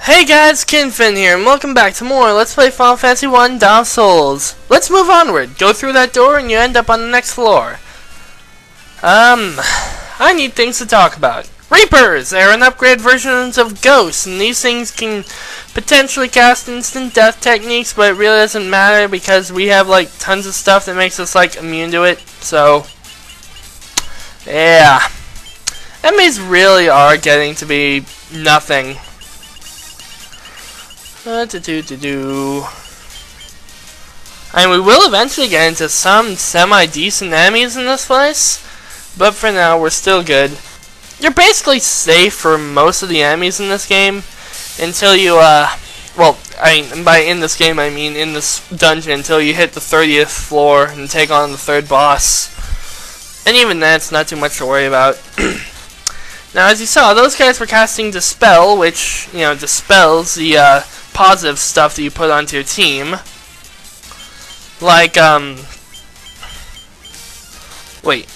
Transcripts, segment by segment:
Hey guys, Kinfin here, and welcome back to more Let's Play Final Fantasy 1 Dark Souls. Let's move onward. Go through that door and you end up on the next floor. I need things to talk about. Reapers! They're an upgraded versions of ghosts, and these things can potentially cast instant death techniques, but it really doesn't matter because we have like tons of stuff that makes us like immune to it, so yeah. Enemies really are getting to be nothing. I mean, we will eventually get into some semi-decent enemies in this place, but for now, we're still good. You're basically safe for most of the enemies in this game until you, well, by in this game, I mean in this dungeon, until you hit the 30th floor and take on the third boss. And even then, it's not too much to worry about. Now, as you saw, those guys were casting Dispel, which, you know, dispels the, positive stuff that you put onto your team. Like, wait.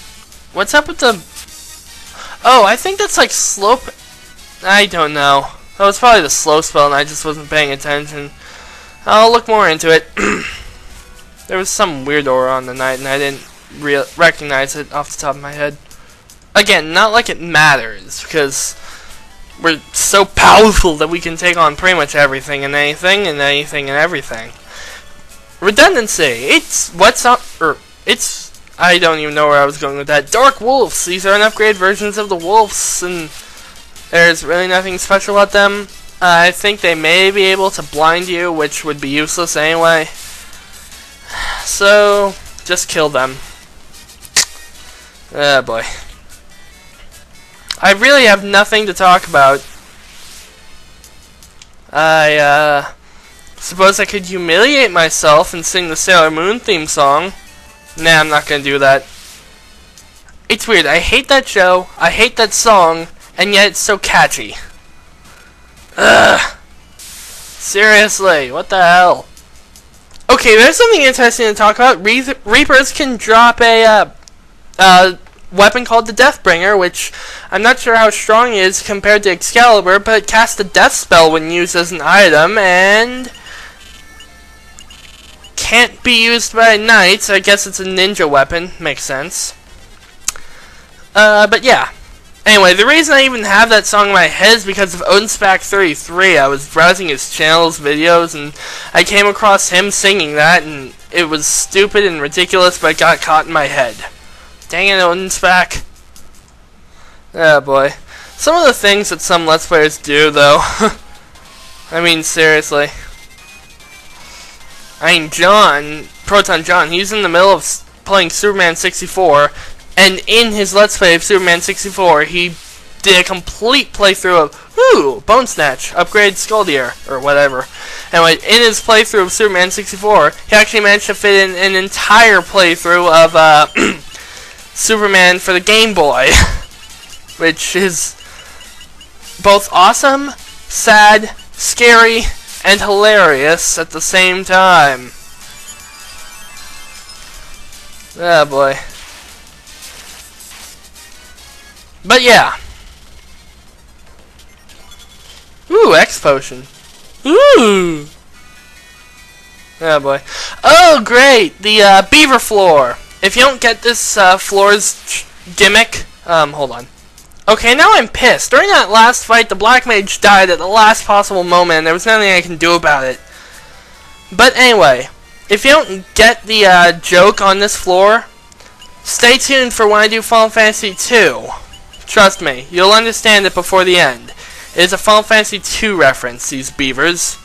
What's up with the... Oh, I think that's like slope... I don't know. That was probably the slow spell and I just wasn't paying attention. I'll look more into it. There was some weird aura on the night and I didn't recognize it off the top of my head. Again, not like it matters, because we're so powerful that we can take on pretty much everything and anything and anything and everything. Redundancy. It's what's up, or it's, I don't even know where I was going with that. Dark Wolves. These are an upgraded versions of the wolves, and there's really nothing special about them. I think they may be able to blind you, which would be useless anyway. So, just kill them. Oh boy. I really have nothing to talk about. I suppose I could humiliate myself and sing the Sailor Moon theme song. Nah, I'm not gonna do that. It's weird. I hate that show, I hate that song, and yet it's so catchy. Ugh. Seriously, what the hell? Okay, there's something interesting to talk about. Reapers can drop a weapon called the Deathbringer, which I'm not sure how strong it is compared to Excalibur, but it casts a death spell when used as an item, and can't be used by knights. I guess it's a ninja weapon. Makes sense. But yeah. Anyway, the reason I even have that song in my head is because of Odinspec33. I was browsing his channel's videos, and I came across him singing that, and it was stupid and ridiculous, but it got caught in my head. Dang it, Odinspec. Oh boy. Some of the things that some Let's Players do, though. I mean, seriously. I mean, Proton John, he's in the middle of playing Superman 64, and in his Let's Play of Superman 64, he did a complete playthrough of, Bone Snatch, upgrade Skuldier, or whatever. Anyway, in his playthrough of Superman 64, he actually managed to fit in an entire playthrough of, Superman for the Game Boy, which is both awesome, sad, scary, and hilarious at the same time. Oh boy. But yeah. Ooh, X potion. Ooh. Oh boy. Oh great, the beaver floor. If you don't get this floor's gimmick, hold on. Okay, now I'm pissed. During that last fight, the Black Mage died at the last possible moment, and there was nothing I can do about it. But anyway, if you don't get the joke on this floor, stay tuned for when I do Final Fantasy 2. Trust me, you'll understand it before the end. It is a Final Fantasy 2 reference, these beavers.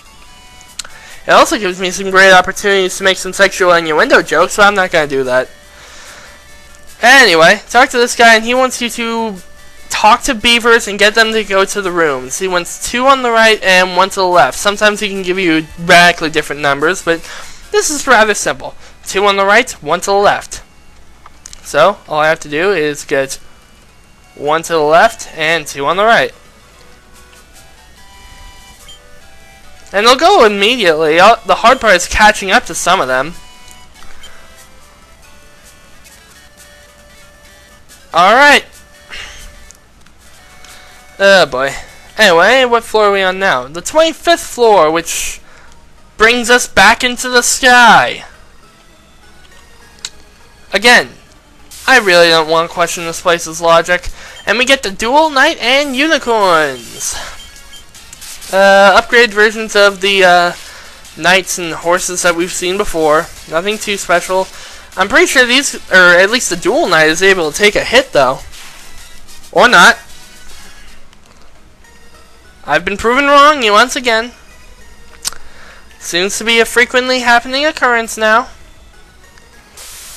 It also gives me some great opportunities to make some sexual innuendo jokes, but I'm not going to do that. Anyway, talk to this guy, and he wants you to talk to beavers and get them to go to the rooms. He wants 2 on the right and 1 to the left. Sometimes he can give you radically different numbers, but this is rather simple. 2 on the right, 1 to the left. So, all I have to do is get 1 to the left and 2 on the right. And they'll go immediately. The hard part is catching up to some of them. Alright. Oh boy. Anyway, what floor are we on now? The 25th floor, which brings us back into the sky. Again, I really don't want to question this place's logic. And we get the dual knight and unicorns. Upgrade versions of the knights and horses that we've seen before. Nothing too special. I'm pretty sure these, or at least the dual knight, is able to take a hit though. Or not. I've been proven wrong once again. Seems to be a frequently happening occurrence now.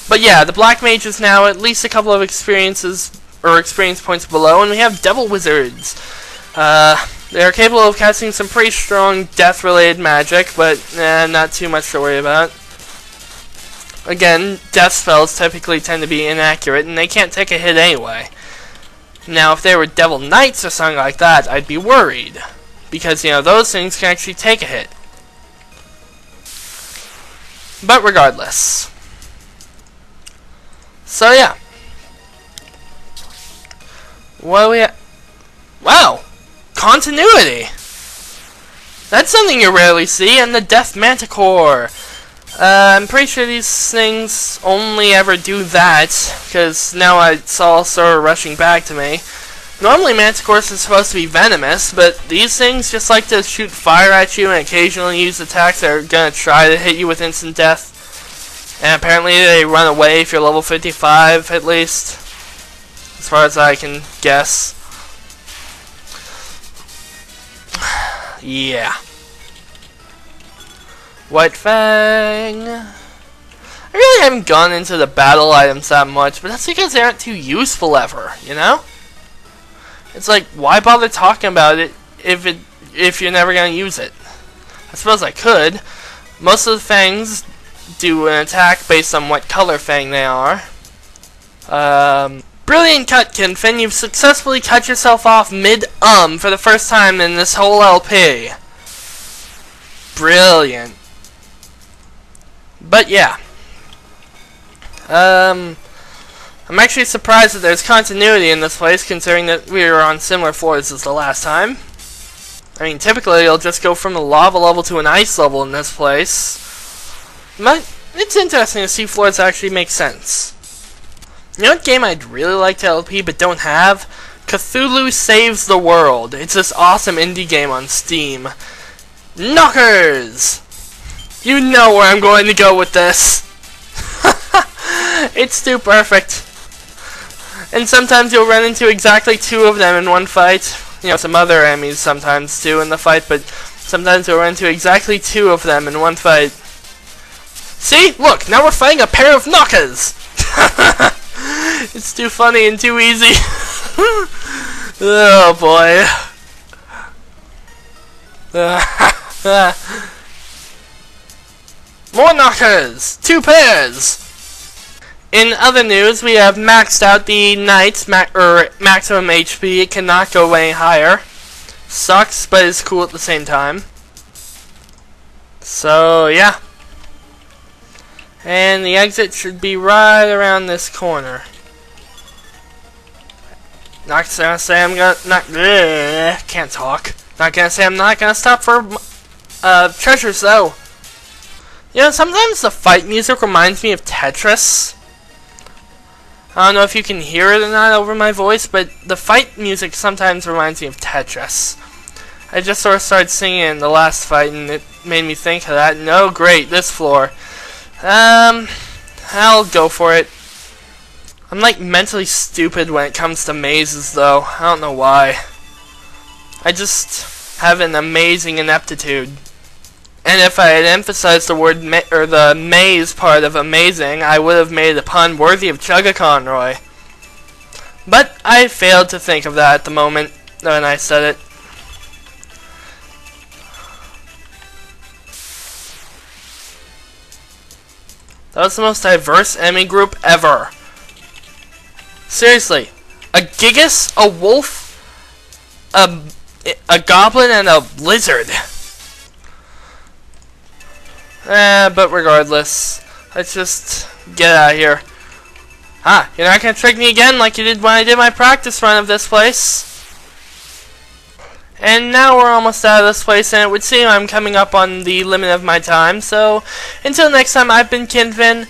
But yeah, the black mage is now at least a couple of experience points below, and we have devil wizards. They are capable of casting some pretty strong death-related magic, but not too much to worry about. Again, death spells typically tend to be inaccurate, and they can't take a hit anyway. Now, if they were devil knights or something like that, I'd be worried. Because, you know, those things can actually take a hit. But regardless. So, yeah. What do we have? Wow! Continuity! That's something you rarely see, and the Death Manticore. I'm pretty sure these things only ever do that, because now it's all sort of rushing back to me. Normally Manticores are supposed to be venomous, but these things just like to shoot fire at you and occasionally use attacks that are going to try to hit you with instant death. And apparently they run away if you're level 55, at least. As far as I can guess. Yeah. White Fang. I really haven't gone into the battle items that much, but that's because they aren't too useful ever, you know? It's like, why bother talking about it if you're never going to use it? I suppose I could. Most of the fangs do an attack based on what color fang they are. Brilliant cut, Kinfin. You've successfully cut yourself off mid-um for the first time in this whole LP. Brilliant. But yeah. I'm actually surprised that there's continuity in this place, considering that we were on similar floors as the last time. I mean, typically you'll just go from a lava level to an ice level in this place. But it's interesting to see floors that actually make sense. You know what game I'd really like to LP but don't have? Cthulhu Saves the World. It's this awesome indie game on Steam. Knockers! You know where I'm going to go with this. It's too perfect. And sometimes you'll run into exactly two of them in one fight. You know, some other enemies sometimes too in the fight, but sometimes you'll run into exactly two of them in one fight. See? Look, now we're fighting a pair of knockers! It's too funny and too easy. Oh boy. More knockers! 2 pairs! In other news, we have maxed out the knight's maximum HP. It cannot go any higher. Sucks, but it's cool at the same time. So, yeah. And the exit should be right around this corner. Not gonna say I'm gonna can't talk. Not gonna say I'm not gonna stop for treasures though. You know, sometimes the fight music reminds me of Tetris. I don't know if you can hear it or not over my voice, but the fight music sometimes reminds me of Tetris. I just sort of started singing in the last fight, and it made me think of that. And oh, great, this floor. I'll go for it. I'm like mentally stupid when it comes to mazes, though. I don't know why. I just have an amazing ineptitude. And if I had emphasized the word the maze part of amazing, I would have made a pun worthy of Chugga Conroy. But I failed to think of that at the moment when I said it. That was the most diverse enemy group ever. Seriously, a Gigas, a wolf, a goblin, and a lizard. But regardless, let's just get out of here. You're not gonna trick me again like you did when I did my practice run of this place. And now we're almost out of this place, and it would seem I'm coming up on the limit of my time. So until next time, I've been Kinvin,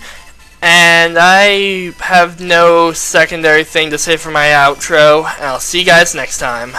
and I have no secondary thing to say for my outro. And I'll see you guys next time.